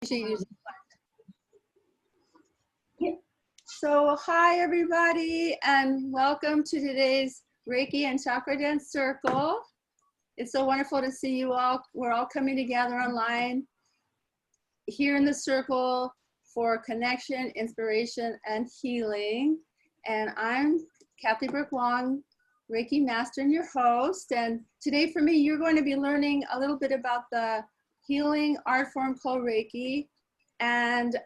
So hi everybody and welcome to today's Reiki and Chakradance Circle. It's so wonderful to see you all. We're all coming together online here in the circle for connection, inspiration, and healing. And I'm Kathy Brook-Wong, Reiki Master and your host. And today for me, you're going to be learning a little bit about the healing art form called Reiki and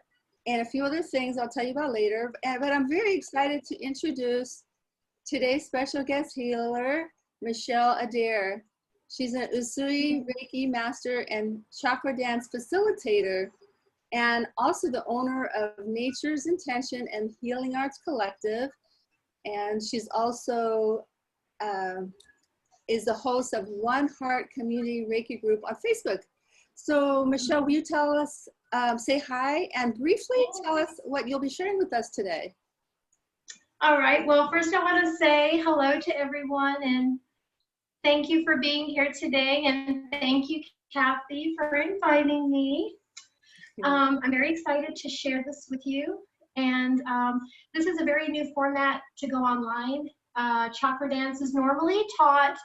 a few other things I'll tell you about later. But I'm very excited to introduce today's special guest healer, Michelle Adair. She's an Usui Reiki Master and Chakradance facilitator, and also the owner of Nature's Intention and Healing Arts Collective. And she's also is the host of One Heart Community Reiki Group on Facebook. So Michelle, will you tell us, say hi and briefly tell us what you'll be sharing with us today? All right, well, first I want to say hello to everyone and thank you for being here today, and thank you, Kathy, for inviting me. I'm very excited to share this with you, and this is a very new format to go online. Chakradance is normally taught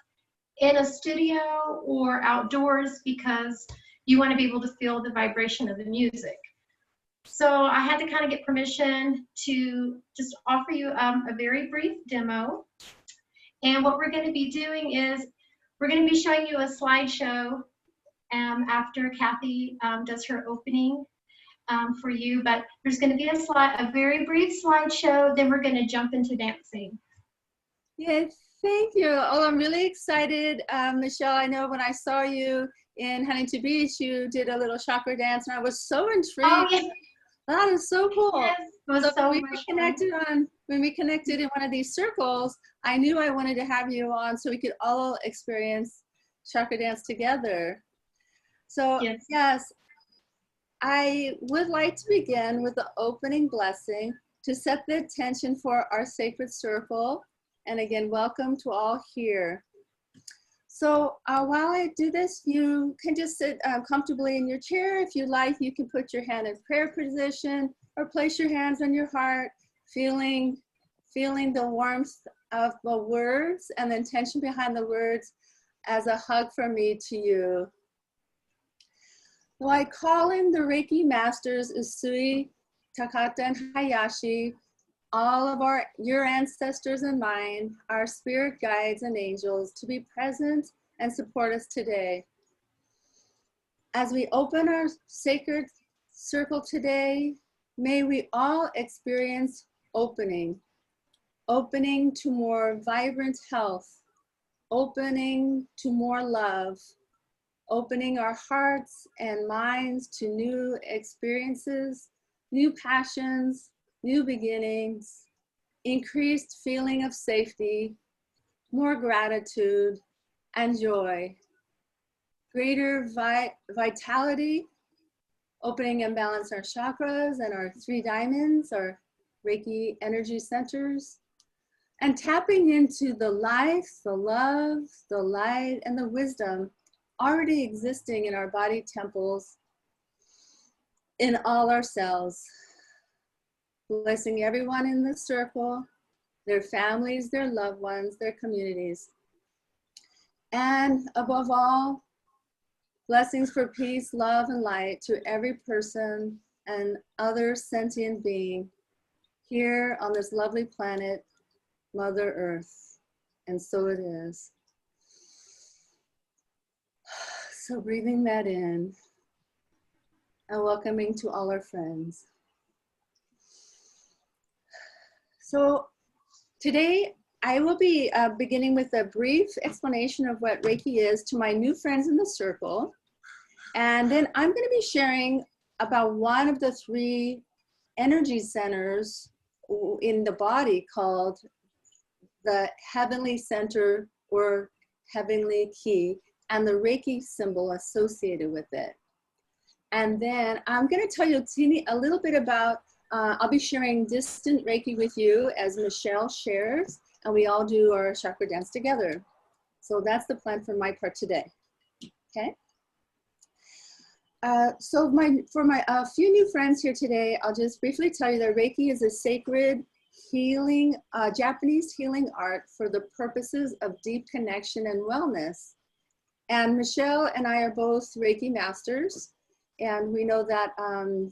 in a studio or outdoors because you want to be able to feel the vibration of the music. So I had to kind of get permission to just offer you a very brief demo. And what we're going to be doing is we're going to be showing you a slideshow after Kathy does her opening for you. But there's going to be a very brief slideshow, then we're going to jump into dancing. Yes, thank you. Oh, I'm really excited, Michelle. I know when I saw you in Huntington Beach, you did a little chakra dance, and I was so intrigued. Oh, yeah. That is so cool. Yes, it was so when much we connected in one of these circles, I knew I wanted to have you on so we could all experience chakra dance together. So yes, I would like to begin with the opening blessing to set the intention for our sacred circle. And again, welcome to all here. So while I do this, you can just sit comfortably in your chair. If you like, you can put your hand in prayer position or place your hands on your heart, feeling the warmth of the words and the intention behind the words as a hug from me to you. So I call in the Reiki Masters, Usui, Takata, and Hayashi, all of your ancestors and mine, our spirit guides and angels, to be present and support us today. As we open our sacred circle today, may we all experience opening to more vibrant health, opening to more love, opening our hearts and minds to new experiences, new passions, new beginnings, increased feeling of safety, more gratitude and joy, greater vitality, opening and balance our chakras and our 3 diamonds, our Reiki energy centers, and tapping into the life, the love, the light, and the wisdom already existing in our body temples, in all our cells. Blessing everyone in the circle, their families, their loved ones, their communities. And above all, blessings for peace, love, and light to every person and other sentient being here on this lovely planet, Mother Earth. And so it is. So breathing that in and welcoming to all our friends. So today I will be beginning with a brief explanation of what Reiki is to my new friends in the circle. And then I'm going to be sharing about one of the 3 energy centers in the body called the Heavenly Center or Heavenly Key and the Reiki symbol associated with it. And then I'm going to tell you a little bit about I'll be sharing distant Reiki with you as Michelle shares, and we all do our chakra dance together. So that's the plan for my part today, okay? For my few new friends here today, I'll just briefly tell you that Reiki is a sacred healing, Japanese healing art for the purposes of deep connection and wellness. And Michelle and I are both Reiki masters. And we know that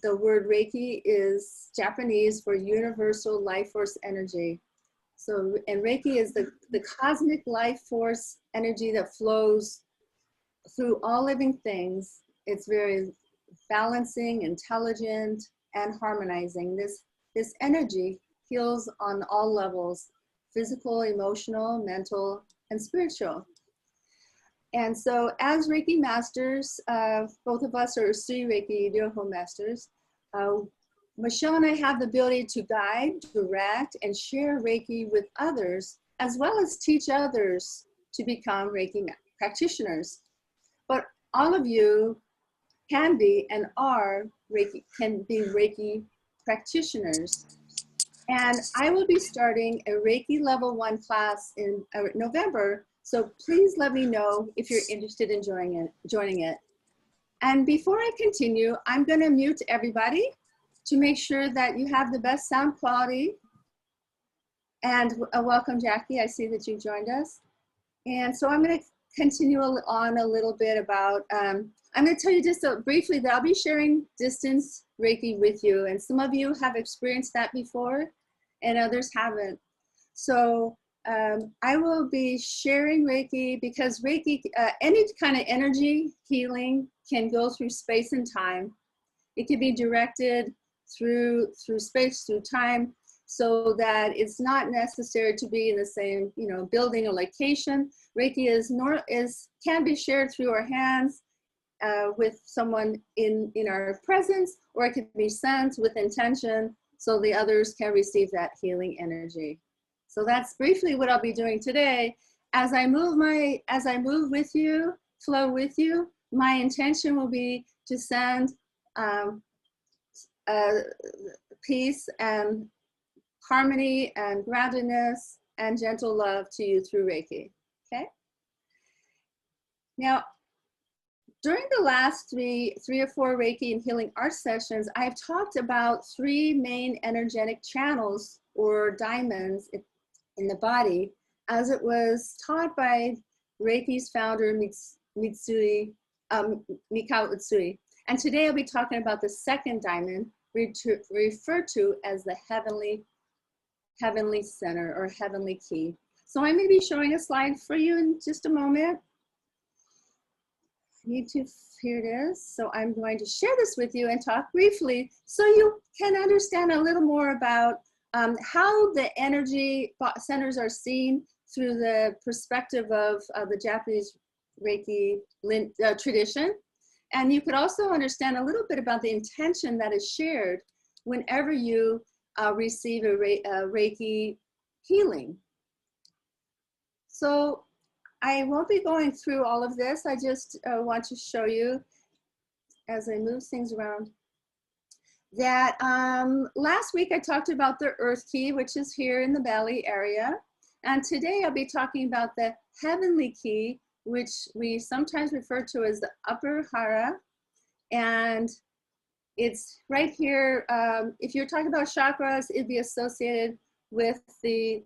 the word Reiki is Japanese for universal life force energy. So, and Reiki is the cosmic life force energy that flows through all living things. It's very balancing, intelligent, and harmonizing. This energy heals on all levels: physical, emotional, mental, and spiritual. And so as Reiki masters, both of us are Usui Reiki Ryoho masters. Michelle and I have the ability to guide, direct, and share Reiki with others, as well as teach others to become Reiki practitioners. But all of you can be and are can be Reiki practitioners. And I will be starting a Reiki level 1 class in November. So please let me know if you're interested in joining it. And before I continue, I'm going to mute everybody to make sure that you have the best sound quality. And welcome, Jackie. I see that you joined us. And so I'm going to continue on a little bit about, I'm going to tell you just briefly that I'll be sharing distance Reiki with you. And some of you have experienced that before and others haven't. So I will be sharing Reiki because Reiki, any kind of energy healing can go through space and time. It can be directed through space, through time, so that it's not necessary to be in the same, building or location. Reiki can be shared through our hands with someone in our presence, or it can be sent with intention so the others can receive that healing energy. So that's briefly what I'll be doing today. As I move with you, flow with you, my intention will be to send peace and harmony and groundedness and gentle love to you through Reiki, okay? Now, during the last three or four Reiki and healing art sessions, I've talked about 3 main energetic channels or diamonds in the body, as it was taught by Reiki's founder, Mikao Usui. And today I'll be talking about the second diamond, referred to as the heavenly center or heavenly key. So I'm going to be showing a slide for you in just a moment. Here it is. So I'm going to share this with you and talk briefly so you can understand a little more about how the energy centers are seen through the perspective of the Japanese Reiki tradition. And you could also understand a little bit about the intention that is shared whenever you receive a Reiki healing. So I won't be going through all of this. I just want to show you, as I move things around, that last week I talked about the earth key, which is here in the belly area. And today I'll be talking about the heavenly key, which we sometimes refer to as the upper hara. And it's right here. If you're talking about chakras, it'd be associated with the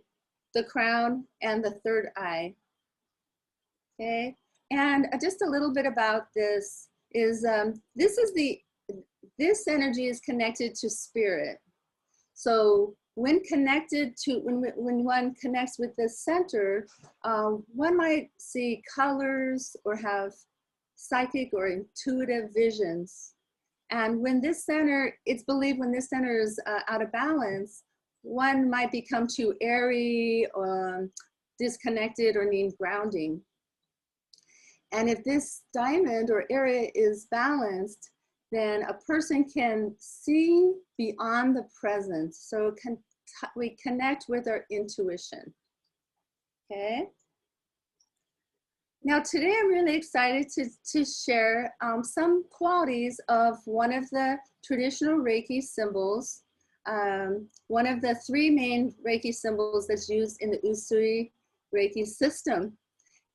crown and the third eye. Okay, and just a little bit about this is this energy is connected to spirit. So when one connects with this center, one might see colors or have psychic or intuitive visions. And when this center, it's believed when this center is out of balance, one might become too airy or disconnected or need grounding. And if this diamond or area is balanced, then a person can see beyond the present. So we connect with our intuition, okay? Now today I'm really excited to share some qualities of one of the traditional Reiki symbols, one of the 3 main Reiki symbols that's used in the Usui Reiki system.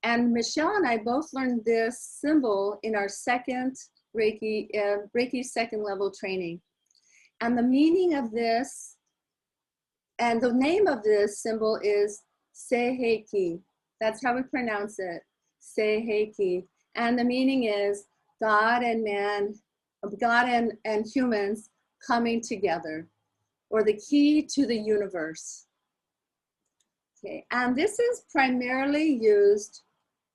And Michelle and I both learned this symbol in our second Reiki, Reiki second level training. And the meaning of this, and the name of this symbol is Seiheki. That's how we pronounce it, Seiheki. And the meaning is God and man, God and humans coming together, or the key to the universe. Okay, and this is primarily used,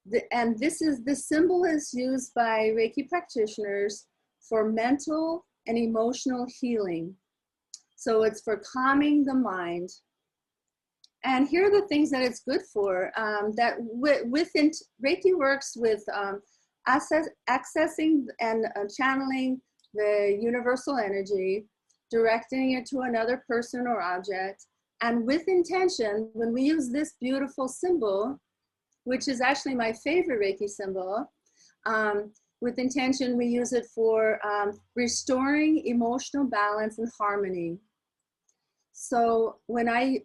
the symbol is used by Reiki practitioners for mental and emotional healing. So it's for calming the mind. And here are the things that it's good for. Reiki works with accessing and channeling the universal energy, directing it to another person or object, and with intention. When we use this beautiful symbol, which is actually my favorite Reiki symbol, with intention, we use it for restoring emotional balance and harmony. So when I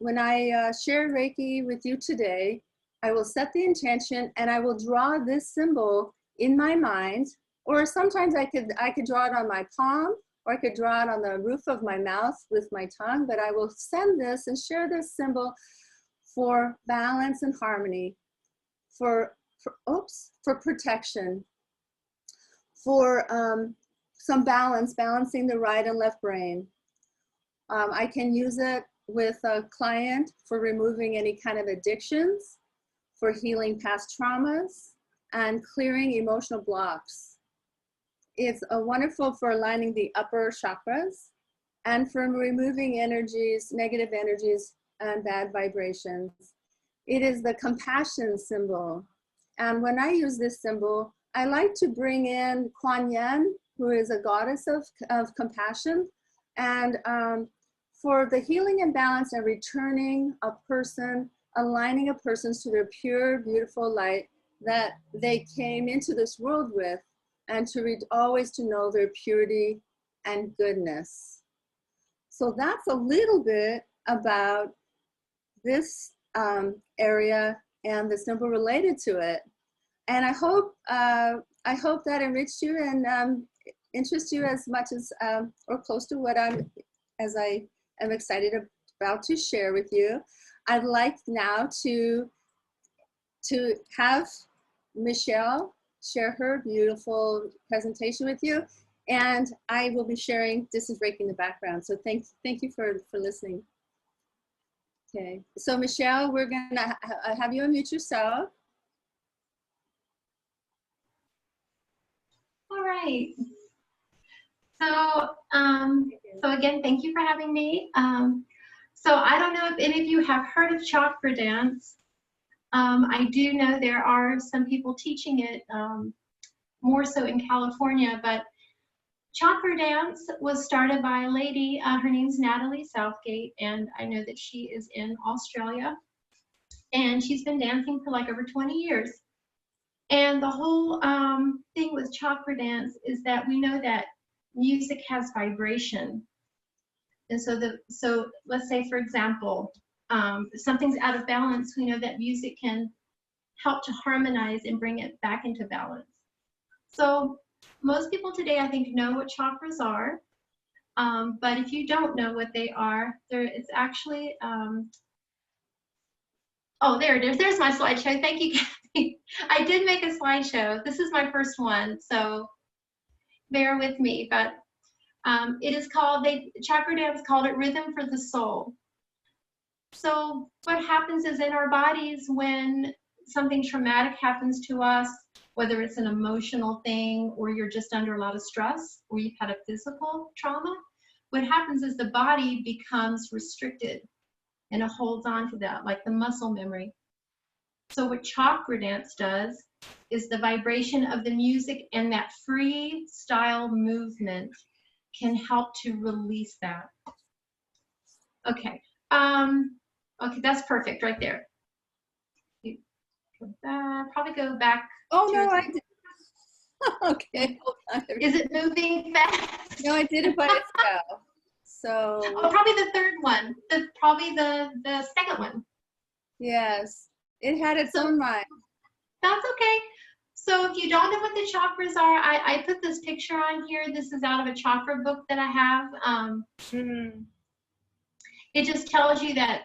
share Reiki with you today, I will set the intention and I will draw this symbol in my mind, or sometimes I could draw it on my palm, or I could draw it on the roof of my mouth with my tongue, but I will send this and share this symbol for balance and harmony, for protection, for some balancing the right and left brain. I can use it with a client for removing any kind of addictions, for healing past traumas, and clearing emotional blocks. It's wonderful for aligning the upper chakras and for removing energies, negative energies, and bad vibrations. It is the compassion symbol. And when I use this symbol, I like to bring in Kuan Yin, who is a goddess of compassion, and for the healing and balance and returning a person, aligning a person to their pure, beautiful light that they came into this world with, and to always to know their purity and goodness. So that's a little bit about this area and the symbol related to it. And I hope that enriched you and interests you as much as or close to what I am excited about to share with you. I'd like now to have Michelle share her beautiful presentation with you, and I will be sharing. This is Reiki in the background, so thank you for listening. Okay, so Michelle, we're gonna have you unmute yourself. All right. So again, thank you for having me. So I don't know if any of you have heard of Chakradance. I do know there are some people teaching it more so in California, but Chakradance was started by a lady, her name's Natalie Southgate, and I know that she is in Australia, and she's been dancing for like over 20 years. And the whole thing with Chakradance is that we know that music has vibration. And so let's say, for example, if something's out of balance, we know that music can help to harmonize and bring it back into balance. So most people today, I think, know what chakras are. But if you don't know what they are, it's actually, oh, there it is. There's my slideshow. Thank you, Kathy. I did make a slideshow. This is my first one, so bear with me. But it is called, Chakradance called it Rhythm for the Soul. So what happens is in our bodies when something traumatic happens to us, whether it's an emotional thing or you're just under a lot of stress or you've had a physical trauma, what happens is the body becomes restricted and it holds on to that, like the muscle memory. So what Chakradance does is the vibration of the music and that freestyle movement can help to release that. Okay, okay, that's perfect right there. Probably go back. Oh no, I did. Okay, hold on. Is it moving fast? No, I did it by itself. So. Oh, probably the third one. Probably the second one. Yes, it had its own mind. That's okay. So if you don't know what the chakras are, I put this picture on here. This is out of a chakra book that I have. It just tells you that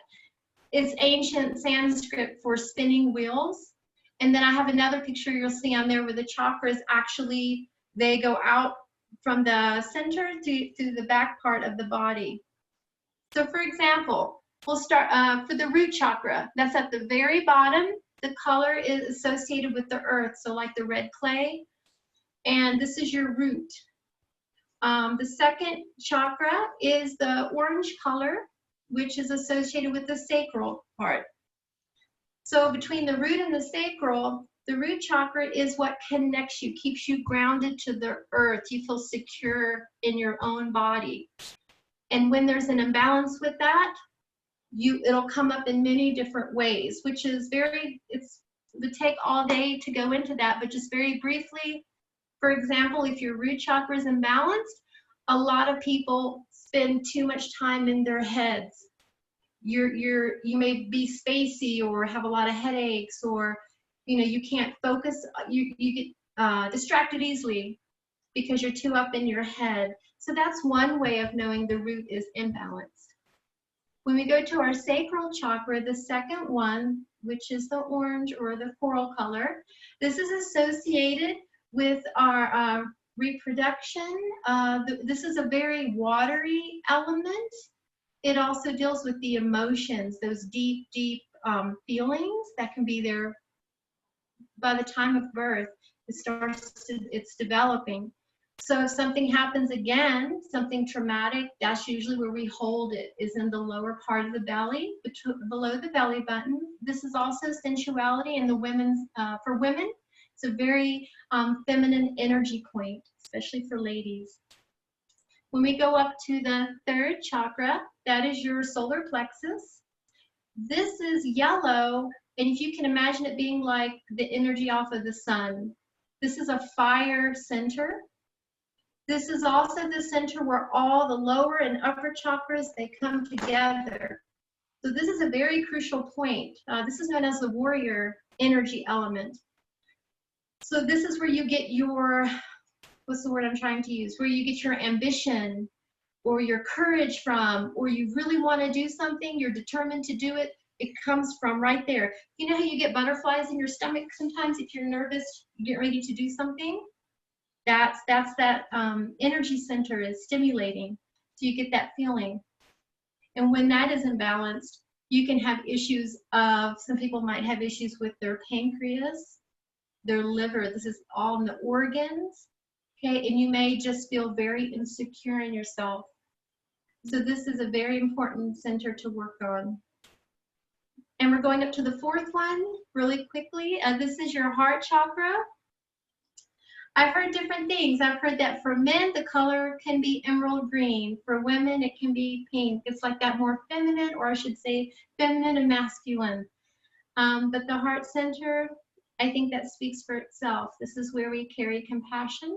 it's ancient Sanskrit for spinning wheels. And then I have another picture you'll see on there where the chakras actually, they go out from the center to the back part of the body. So for example, we'll start for the root chakra. That's at the very bottom. The color is associated with the earth, so like the red clay. And this is your root. The second chakra is the orange color, which is associated with the sacral part. So between the root and the sacral, the root chakra is what connects you, keeps you grounded to the earth. You feel secure in your own body. And when there's an imbalance with that, it'll come up in many different ways, which is it would take all day to go into that, but just very briefly, for example, if your root chakra is imbalanced, a lot of people spend too much time in their heads. You may be spacey or have a lot of headaches, or you can't focus. You get distracted easily because you're too up in your head. So that's one way of knowing the root is imbalanced. When we go to our sacral chakra, the second one, which is the orange or the coral color, this is associated with our reproduction. This is a very watery element. It also deals with the emotions, those deep, deep feelings that can be there by the time of birth. It's developing. So if something happens again, something traumatic, that's usually where we hold it, is in the lower part of the belly, below the belly button. This is also sensuality in for women. It's a very feminine energy point, especially for ladies. When we go up to the third chakra, that is your solar plexus. This is yellow, and if you can imagine it being like the energy off of the sun. This is a fire center. This is also the center where all the lower and upper chakras, they come together. So this is a very crucial point. This is known as the warrior energy element. So this is where you get your, what's the word I'm trying to use? Where you get your ambition or your courage from, or you really want to do something, you're determined to do it. It comes from right there. You know how you get butterflies in your stomach sometimes if you're nervous, you get ready to do something? That's that energy center is stimulating, so you get that feeling. And when that is imbalanced, you can have issues some people might have issues with their pancreas, their liver. This is all in the organs, okay? And you may just feel very insecure in yourself. So this is a very important center to work on. And we're going up to the fourth one really quickly. This is your heart chakra. I've heard different things. I've heard that for men, the color can be emerald green. For women, it can be pink. It's like that more feminine, or I should say feminine and masculine. But the heart center, I think that speaks for itself. This is where we carry compassion,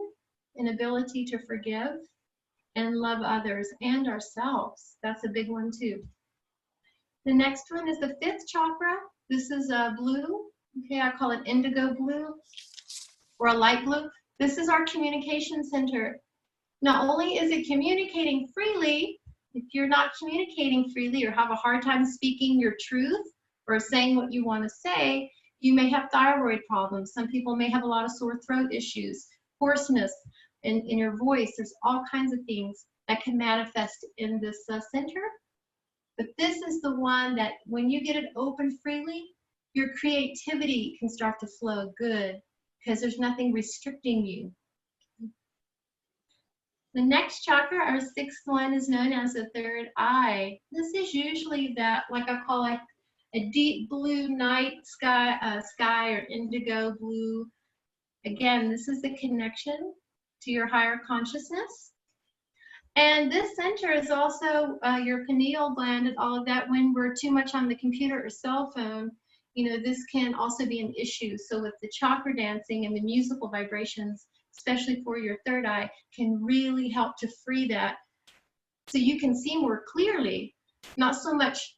an ability to forgive and love others and ourselves. That's a big one too. The next one is the fifth chakra. This is blue. Okay, I call it indigo blue or a light blue. This is our communication center. Not only is it communicating freely, if you're not communicating freely or have a hard time speaking your truth or saying what you want to say, you may have thyroid problems. Some people may have a lot of sore throat issues, hoarseness in your voice. There's all kinds of things that can manifest in this center. But this is the one that when you get it open freely, your creativity can start to flow good, because there's nothing restricting you. The next chakra, our sixth one, is known as the third eye. This is usually that, like I call it, a deep blue night sky or indigo blue. Again, this is the connection to your higher consciousness. And this center is also your pineal gland and all of that. When we're too much on the computer or cell phone, this can also be an issue. So with the chakra dancing and the musical vibrations, especially for your third eye, can really help to free that so you can see more clearly. Not so much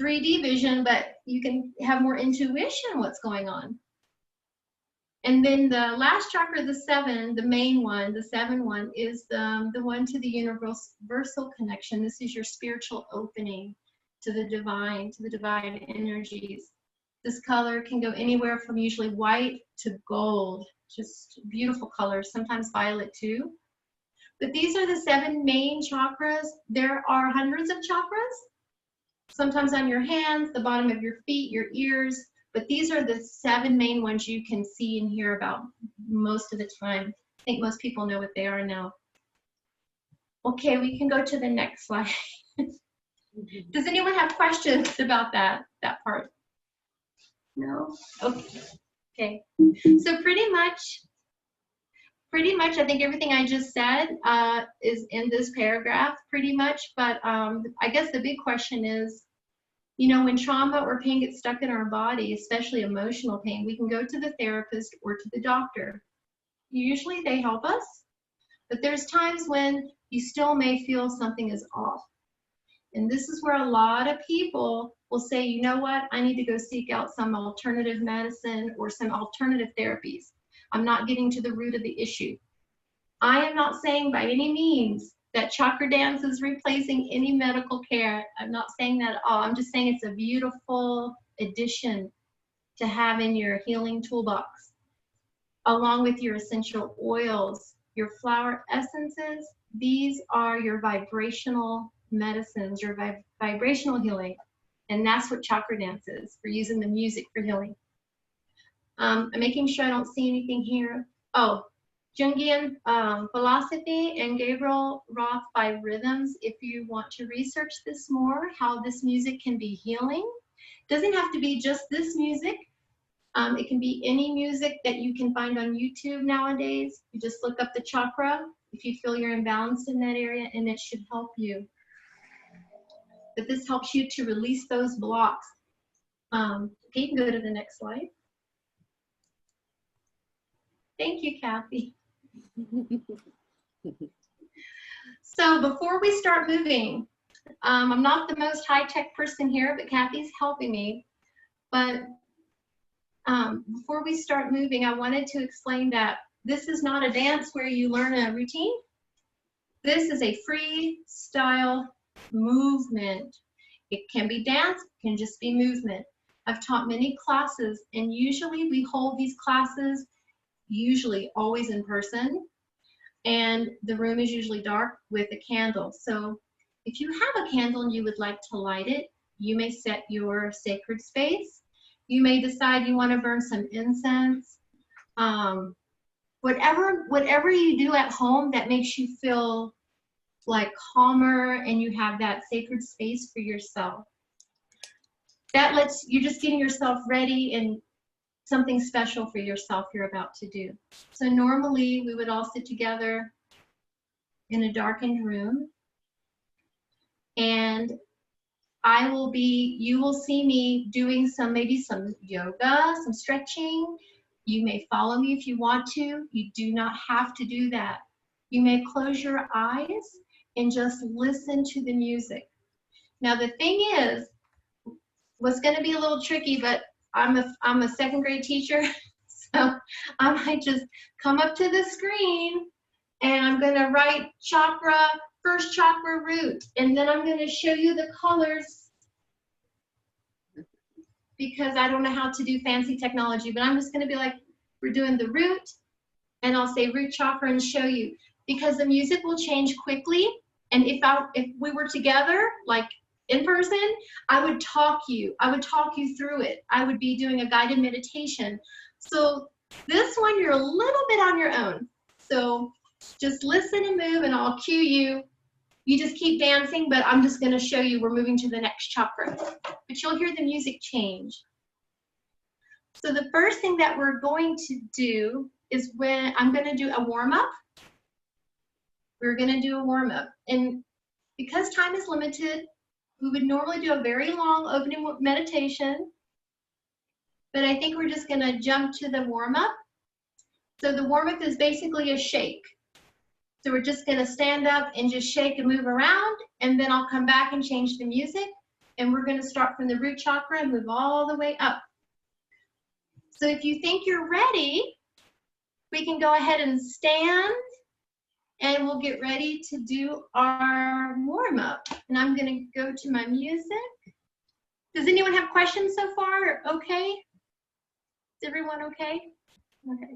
3D vision, but you can have more intuition what's going on. And then the last chakra, the 7, the main one, the 7 one, is the one to the universal connection. This is your spiritual opening to the divine energies. This color can go anywhere from usually white to gold, just beautiful colors, sometimes violet too. But these are the 7 main chakras. There are hundreds of chakras, sometimes on your hands, the bottom of your feet, your ears, but these are the 7 main ones you can see and hear about most of the time. I think most people know what they are now. Okay, we can go to the next slide. Does anyone have questions about that part? No? Okay. So pretty much, I think everything I just said is in this paragraph, pretty much. But I guess the big question is, you know, when trauma or pain gets stuck in our body, especially emotional pain, we can go to the therapist or to the doctor. Usually they help us, but there's times when you still may feel something is off. And this is where a lot of people will say, you know what, I need to go seek out some alternative medicine or some alternative therapies. I'm not getting to the root of the issue. I am not saying by any means that Chakradance is replacing any medical care. I'm not saying that at all. I'm just saying it's a beautiful addition to have in your healing toolbox, along with your essential oils, your flower essences. These are your vibrational medicines, your vibrational healing. And that's what Chakradance is, for using the music for healing. I'm making sure I don't see anything here. Oh, Jungian philosophy and Gabriel Roth by rhythms. If you want to research this more, how this music can be healing. It doesn't have to be just this music. It can be any music that you can find on YouTube nowadays. You just look up the chakra if you feel you're imbalanced in that area, and it should help you. But this helps you to release those blocks. Okay, you can go to the next slide. Thank you, Kathy. So before we start moving, I'm not the most high-tech person here, but Kathy's helping me. But before we start moving, I wanted to explain that this is not a dance where you learn a routine. This is a freestyle movement. It can be dance, it can just be movement. I've taught many classes, and usually we hold these classes, usually always in person, and the room is usually dark with a candle. So if you have a candle and you would like to light it, you may set your sacred space. You may decide you want to burn some incense. Whatever you do at home that makes you feel like calmer and you have that sacred space for yourself. That lets you just getting yourself ready and something special for yourself you're about to do. So normally we would all sit together in a darkened room, and you will see me doing maybe some yoga, some stretching. You may follow me if you want to. You do not have to do that. You may close your eyes and just listen to the music. Now the thing is, what's going to be a little tricky, but I'm a second grade teacher, so I might just come up to the screen and I'm going to write first chakra root, and then I'm going to show you the colors because I don't know how to do fancy technology, but I'm just going to be like, we're doing the root, and I'll say root chakra and show you, because the music will change quickly. And if we were together, like in person, I would talk you through it. I would be doing a guided meditation. So this one, you're a little bit on your own. So just listen and move, and I'll cue you. You just keep dancing, but I'm just going to show you we're moving to the next chakra. But you'll hear the music change. So the first thing that we're going to do is when I'm going to do a warm-up. We're going to do a warm-up. And because time is limited, we would normally do a very long opening meditation, but I think we're just going to jump to the warm-up. So the warm-up is basically a shake. So we're just going to stand up and just shake and move around, and then I'll come back and change the music, and we're going to start from the root chakra and move all the way up. So if you think you're ready, we can go ahead and stand and we'll get ready to do our warm-up. And I'm gonna go to my music. Does anyone have questions so far? Okay? Is everyone okay? Okay.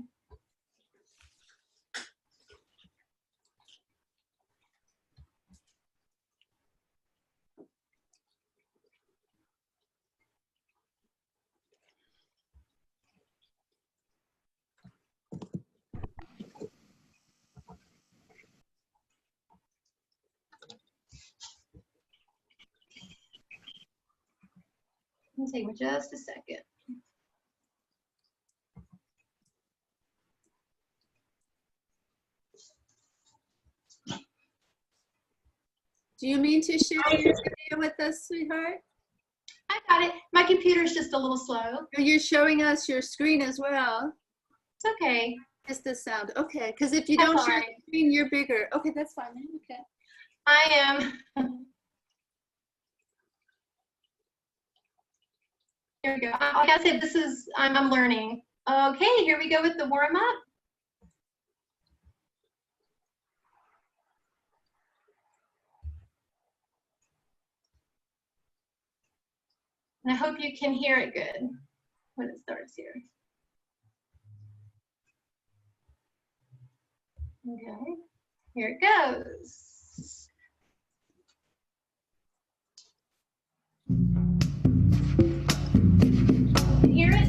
It'll take me just a second. Do you mean to share your video with us, sweetheart? I got it. My computer's just a little slow. You're showing us your screen as well. It's okay. Just the sound. Okay, because if you don't share the screen, you're bigger. Okay, that's fine. Okay. I am. Here we go. Like I said, this is, I'm learning. Okay, here we go with the warm up. And I hope you can hear it good when it starts here. Okay, here it goes. Hear it?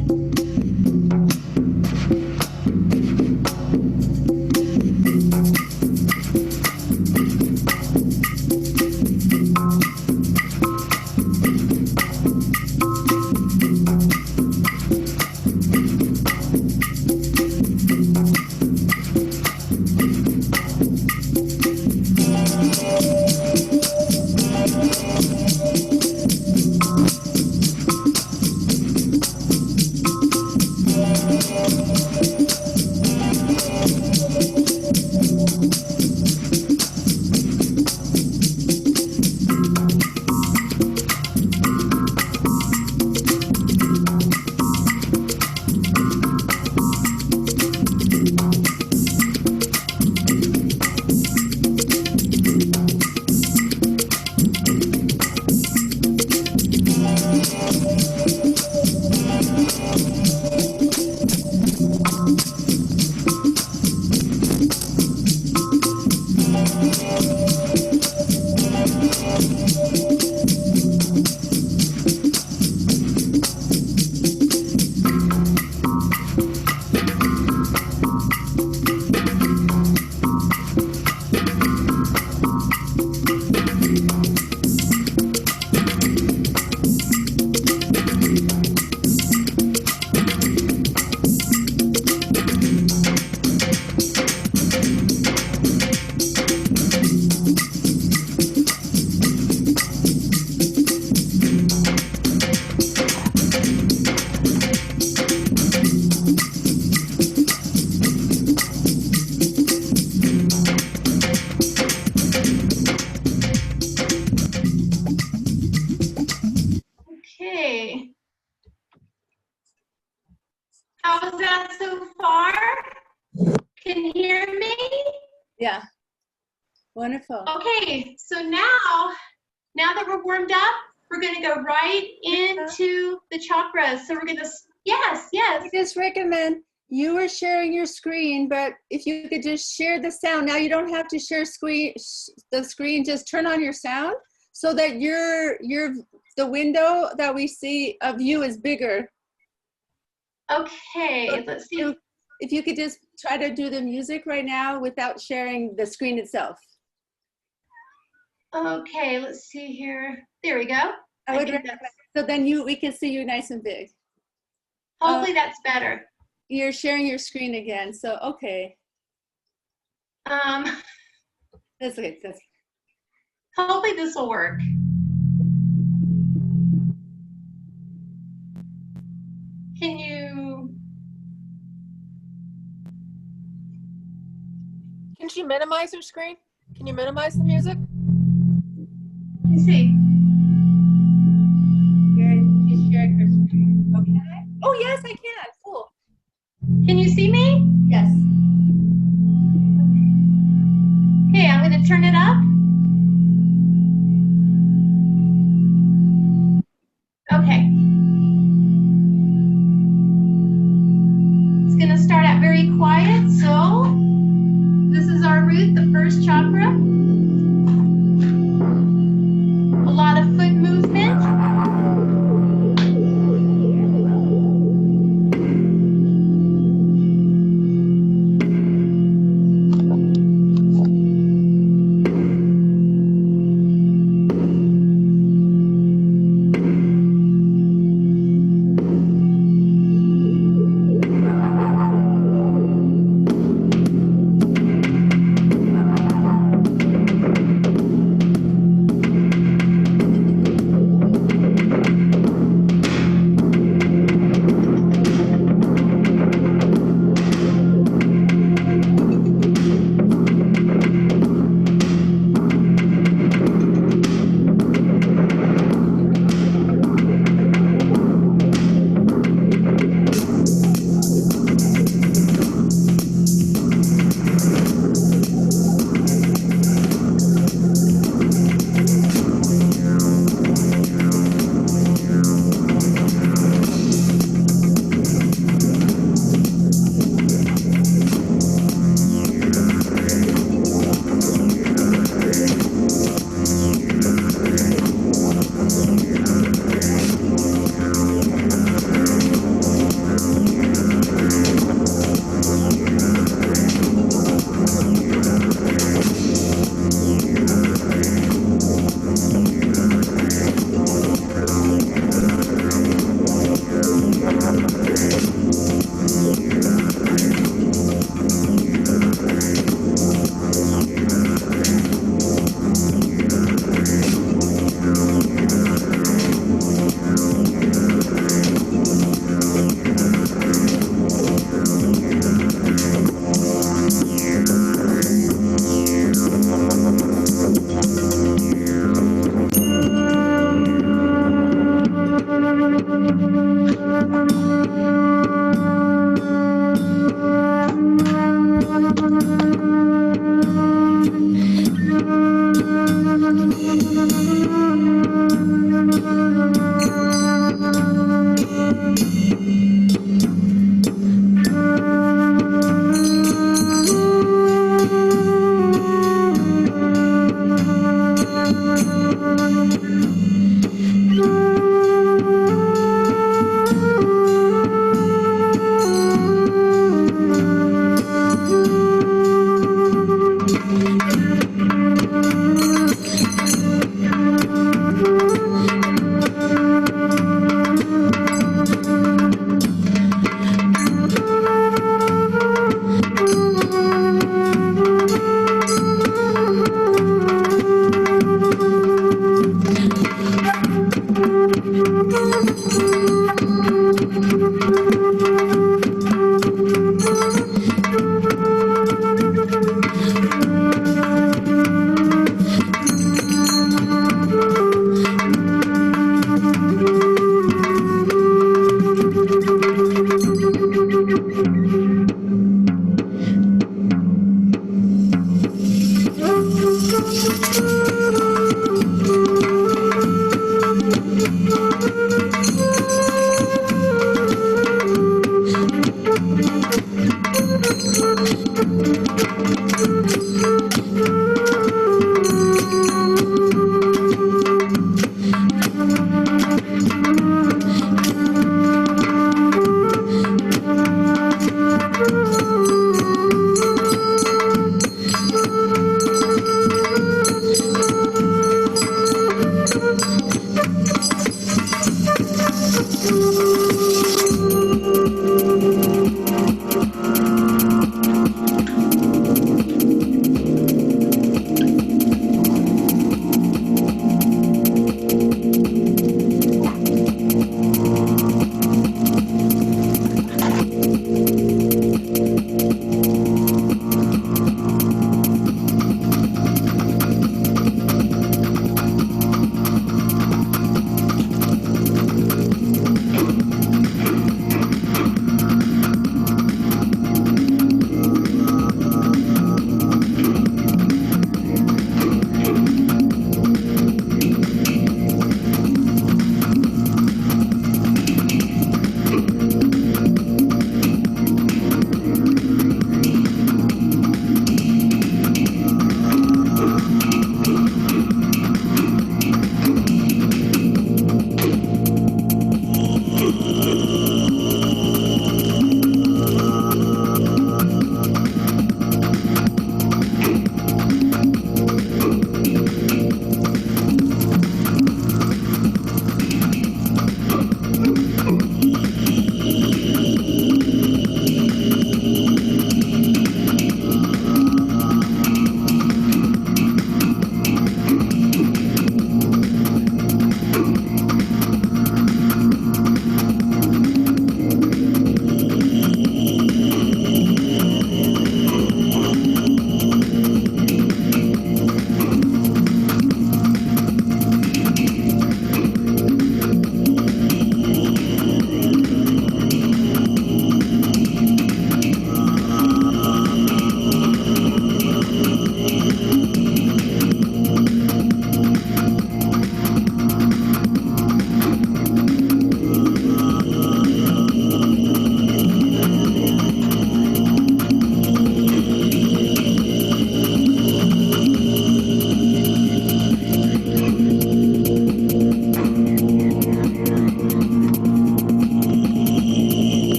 Okay. How's that so far? Can you hear me? Yeah. Wonderful. Okay, so now that we're warmed up, we're going to go right into the chakras. So we're going to, yes. I just recommend you were sharing your screen, but if you could just share the sound. Now you don't have to share the screen, just turn on your sound so that the window that we see of you is bigger. Okay, let's see. If you could just try to do the music right now without sharing the screen itself. Okay, let's see here. There we go. So then we can see you nice and big. Hopefully that's better. You're sharing your screen again, so okay. That's okay. Hopefully this will work. Can she minimize her screen? Can you minimize the music? Let me see. She's sharing her screen. Okay. Oh yes, I can. Cool. Can you see me? Yes. want me to turn it up? Okay. It's going to start out very quiet. So this is our root, the first chakra. A lot of foot movement.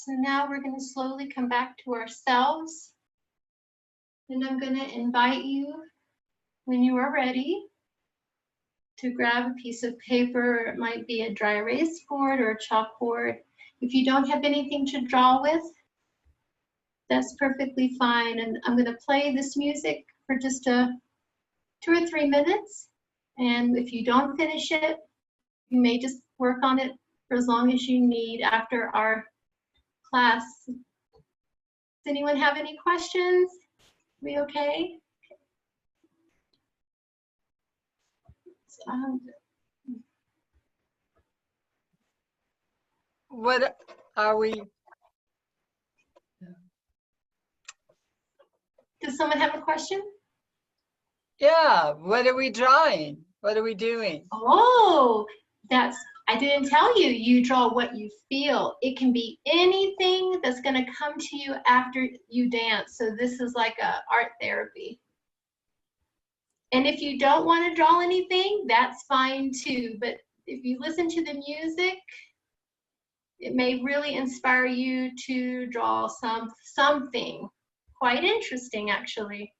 So now we're going to slowly come back to ourselves. And I'm going to invite you, when you are ready, to grab a piece of paper. It might be a dry erase board or a chalkboard. If you don't have anything to draw with, that's perfectly fine. And I'm going to play this music for just 2 or 3 minutes. And if you don't finish it, you may just work on it for as long as you need after our class. Does anyone have any questions? We okay? What are we? Does someone have a question? Yeah, what are we drawing? What are we doing? Oh, I didn't tell you. You draw what you feel. It can be anything that's going to come to you after you dance. So this is like a art therapy. And if you don't want to draw anything, that's fine too. But if you listen to the music, it may really inspire you to draw something quite interesting, actually.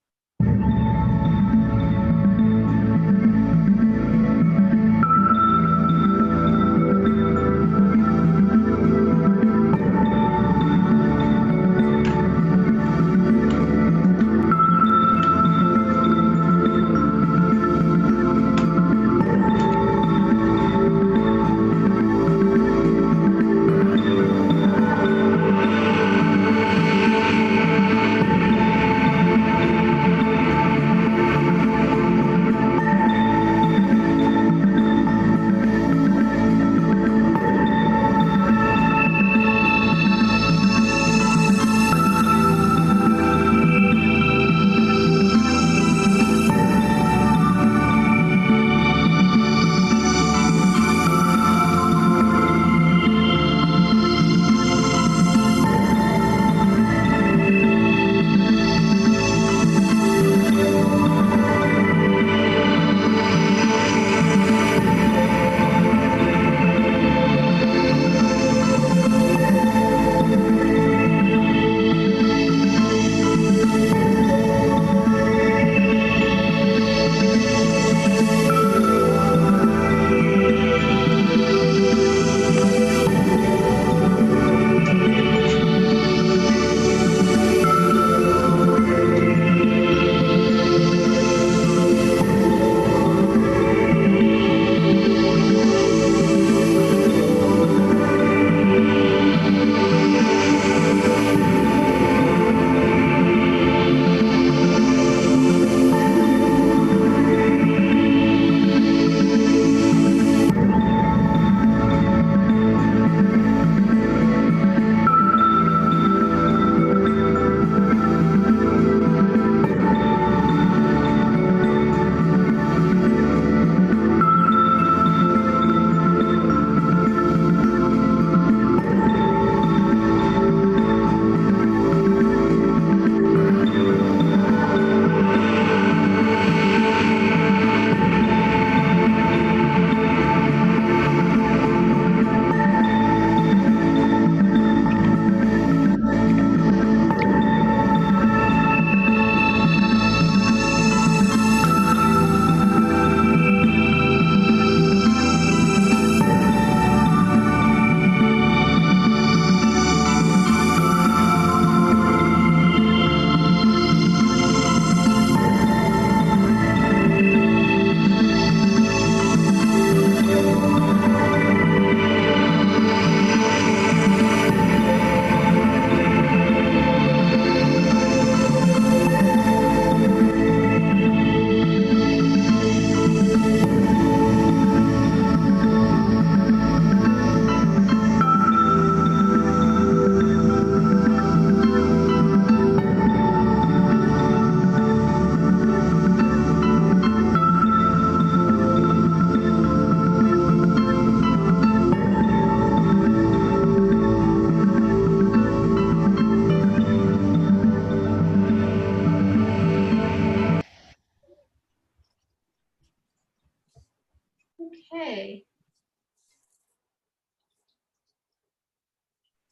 Okay.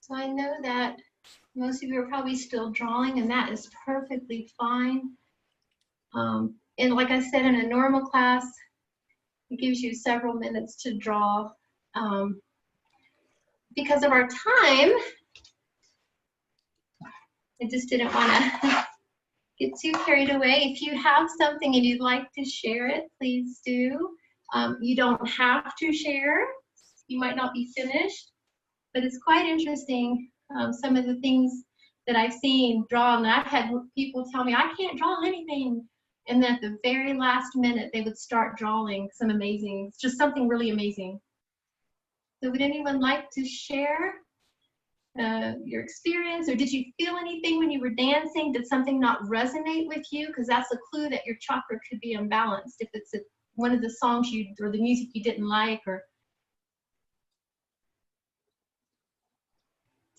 So I know that most of you are probably still drawing, and that is perfectly fine. And like I said, in a normal class, it gives you several minutes to draw. Because of our time, I just didn't want to get too carried away. If you have something and you'd like to share it, please do. You don't have to share. You might not be finished, but it's quite interesting. Some of the things that I've seen drawn, and I've had people tell me, I can't draw anything. And then at the very last minute, they would start drawing some amazing, just something really amazing. So would anyone like to share your experience, or did you feel anything when you were dancing? Did something not resonate with you? Because that's a clue that your chakra could be unbalanced. If it's one of the songs or the music you didn't like, or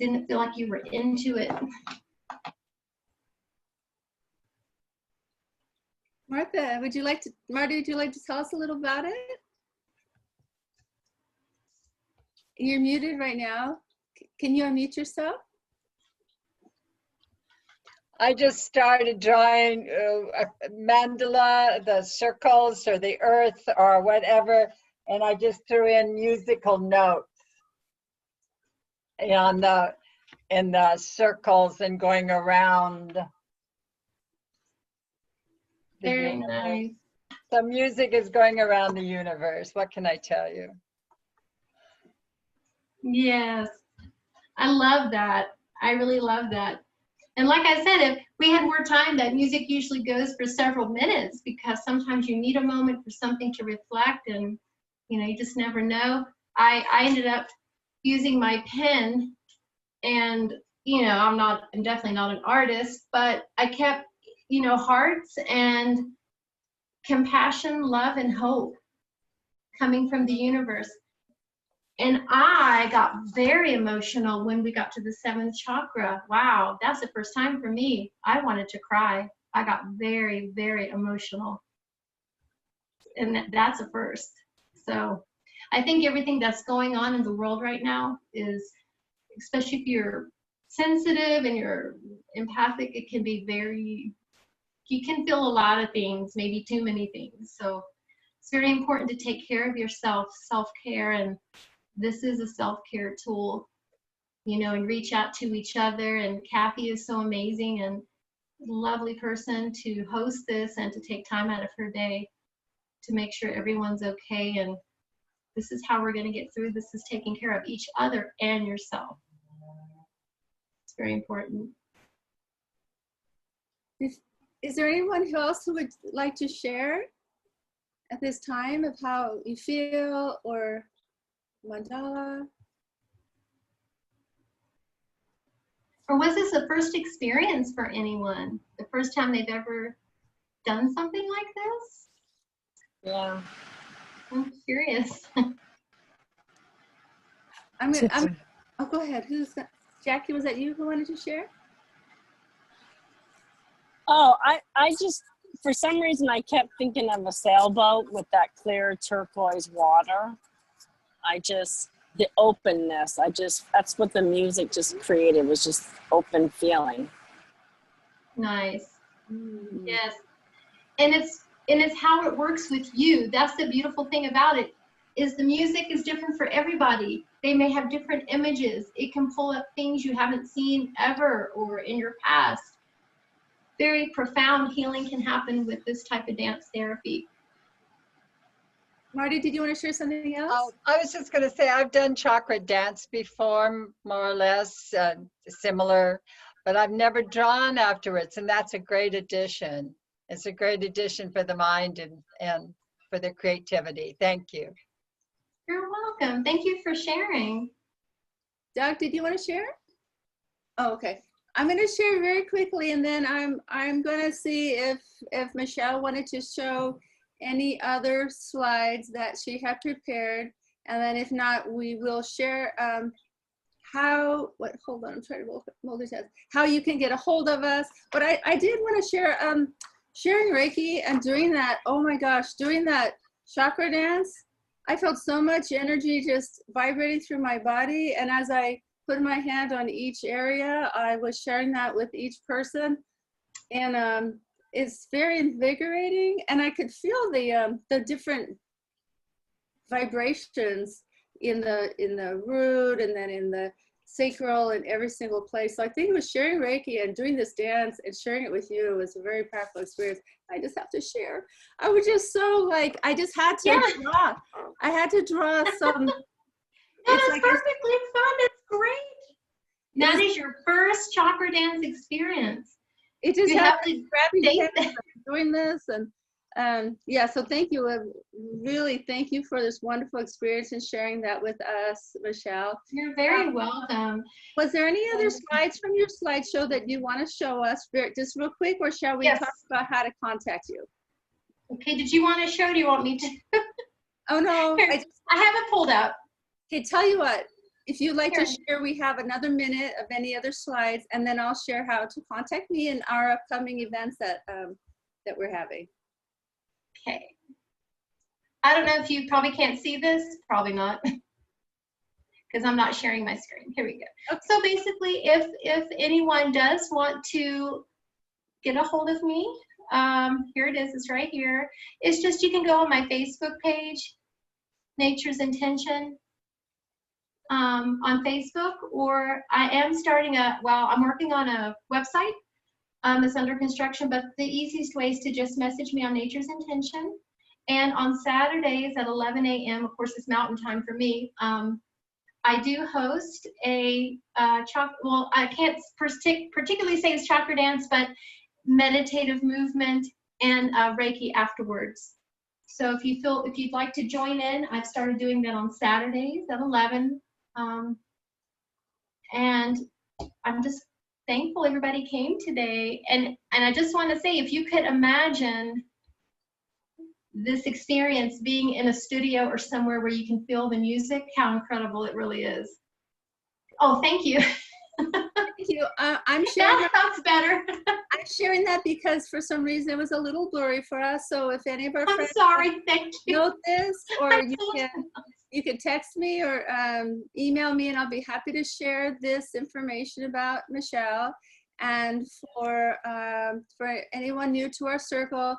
didn't feel like you were into it. Martha, would you like to tell us a little about it? You're muted right now. Can you unmute yourself? I just started drawing a mandala, the circles or the earth or whatever, and I just threw in musical notes in the circles and going around. Very nice. The music is going around the universe. What can I tell you? Yes, I love that. I really love that. And like I said, if we had more time, that music usually goes for several minutes, because sometimes you need a moment for something to reflect, and you just never know. I ended up using my pen, and I'm definitely not an artist, but I kept hearts and compassion, love, and hope coming from the universe. And I got very emotional when we got to the 7th chakra. Wow, that's the first time for me. I wanted to cry. I got very, very emotional. And that's a first. So I think everything that's going on in the world right now is, especially if you're sensitive and you're empathic, it can be you can feel a lot of things, maybe too many things. So it's very important to take care of yourself, self-care, and this is a self-care tool, and reach out to each other. And Kathy is so amazing and lovely person to host this and to take time out of her day to make sure everyone's okay. And this is how we're going to get through this, is taking care of each other and yourself. It's very important. Is there anyone else who would like to share at this time of how you feel, or mandala? Or was this a first experience for anyone? The first time they've ever done something like this? Yeah. I'm curious. Oh, go ahead. Who's that? Jackie, was that you who wanted to share? Oh, I just, for some reason, I kept thinking of a sailboat with that clear turquoise water. The openness, that's what the music just created, was just open feeling. Nice. Yes. And it's how it works with you. That's the beautiful thing about it, is the music is different for everybody. They may have different images. It can pull up things you haven't seen ever or in your past. Very profound healing can happen with this type of dance therapy. Marty, did you want to share something else? Oh, I was just going to say, I've done chakra dance before, more or less similar, but I've never drawn afterwards, and that's a great addition. It's a great addition for the mind and for the creativity. Thank you. You're welcome. Thank you for sharing. Doug, did you want to share? Oh, okay. I'm going to share very quickly, and then I'm going to see if Michelle wanted to show any other slides that she had prepared, and then if not, we will share hold on, I'm trying to multitask, how you can get a hold of us. But I did want to share sharing Reiki, and doing that, oh my gosh, doing that chakra dance, I felt so much energy just vibrating through my body. And as I put my hand on each area. I was sharing that with each person, and it's very invigorating. And I could feel the different vibrations in the root, and then in the sacral, and every single place. So I think it was sharing Reiki and doing this dance and sharing it with you was a very powerful experience. I just have to share. I was just so like, I just had to draw. I had to draw some. That is perfectly fun. That's great. That is your first Chakradance experience. It just You have happened to grabbing state hands and doing this, and yeah, so thank you. Really thank you for this wonderful experience and sharing that with us, Michelle. You're very welcome. Was there any other slides from your slideshow that you want to show us just real quick, or shall we Yes. talk about how to contact you? Okay, did you want to show? Do you want me to? Oh no, Here, I have it pulled up. okay, tell you what, if you'd like to Here. share, we have another minute of any other slides, and then I'll share how to contact me in our upcoming events that we're having. Okay. I don't know if you probably can't see this. Probably not. Because I'm not sharing my screen. Here we go. Okay. So basically, if anyone does want to get a hold of me, here it is. It's right here. It's just you can go on my Facebook page, Nature's Intention, on Facebook, or I am starting I'm working on a website. It's under construction, but the easiest way is to just message me on Nature's Intention. And on Saturdays at 11 a.m., of course, it's mountain time for me, I do host a I can't particularly say it's Chakradance, but meditative movement and Reiki afterwards. So if you'd like to join in, I've started doing that on Saturdays at 11. And I'm just thankful everybody came today. And I just want to say, if you could imagine this experience being in a studio or somewhere where you can feel the music, how incredible it really is. Oh, thank you. Thank you. I'm sharing That sounds better. I'm sharing that because for some reason it was a little blurry for us. So if any of our I'm friends sorry. Thank you. note this, or I'm you can text me or email me, and I'll be happy to share this information about Michelle. And for anyone new to our circle,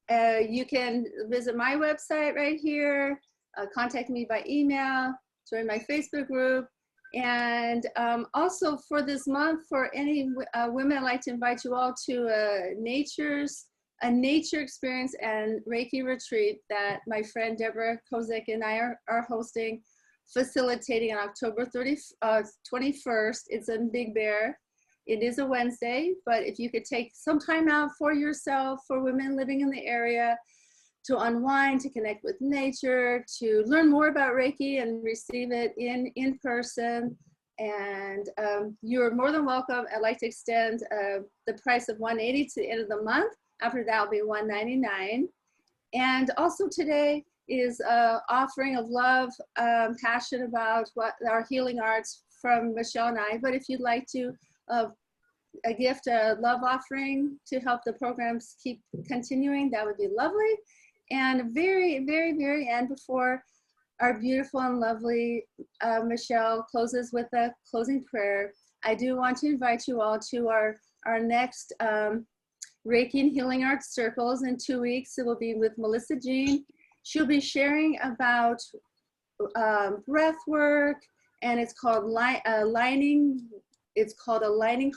you can visit my website right here, contact me by email, join my Facebook group. And also for this month, for any women, I'd like to invite you all to a nature experience and Reiki retreat that my friend Deborah Kozek and I are hosting, facilitating on October 21st. It's in Big Bear. It is a Wednesday, but if you could take some time out for yourself, for women living in the area, to unwind, to connect with nature, to learn more about Reiki and receive it in person. And you're more than welcome. I'd like to extend the price of $180 to the end of the month. After that will be $199. And also today is offering of love, passion about what our healing arts from Michelle and I. But if you'd like to a gift, a love offering to help the programs keep continuing, that would be lovely. And very, very, very end, before our beautiful and lovely Michelle closes with a closing prayer, I do want to invite you all to our next Reiki and Healing Arts Circles in 2 weeks. It will be with Melissa Jean. She'll be sharing about breath work, and it's called a lining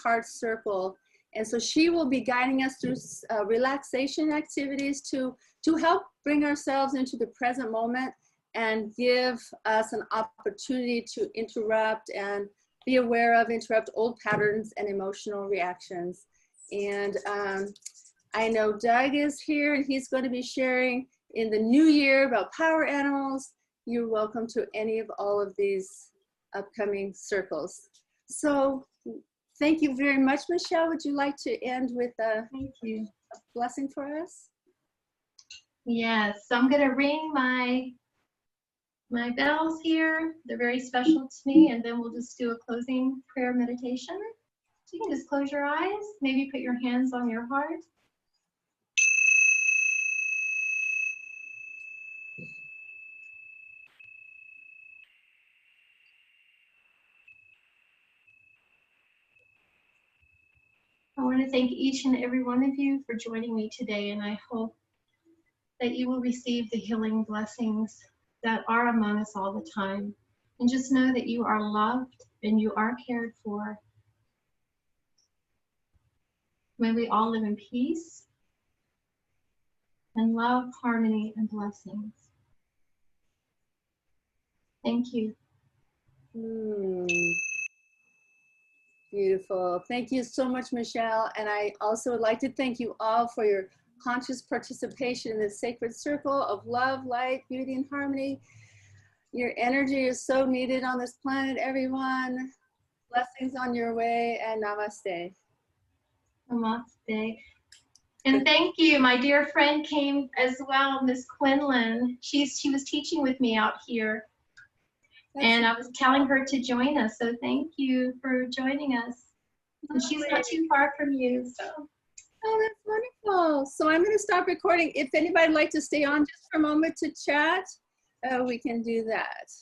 heart circle. And so she will be guiding us through relaxation activities to help bring ourselves into the present moment and give us an opportunity to interrupt and be aware of, interrupt old patterns and emotional reactions. And I know Doug is here, and he's going to be sharing in the new year about power animals. You're welcome to any of all of these upcoming circles. So thank you very much, Michelle. Would you like to end with a blessing for us? Yes, so I'm going to ring my bells here. They're very special to me, and then we'll just do a closing prayer meditation. So you can just close your eyes, maybe put your hands on your heart. want to thank each and every one of you for joining me today, and I hope that you will receive the healing blessings that are among us all the time. And just know that you are loved and you are cared for. May we all live in peace and love, harmony, and blessings. Thank you. Beautiful. Thank you so much, Michelle. And I also would like to thank you all for your conscious participation in this sacred circle of love, light, beauty, and harmony. Your energy is so needed on this planet, everyone. Blessings on your way, and namaste. Namaste. And thank you. My dear friend came as well, Miss Quinlan. She was teaching with me out here. And I was telling her to join us. So thank you for joining us. And she's not too far from you. So. Oh, that's wonderful. So I'm going to stop recording. If anybody would like to stay on just for a moment to chat, we can do that.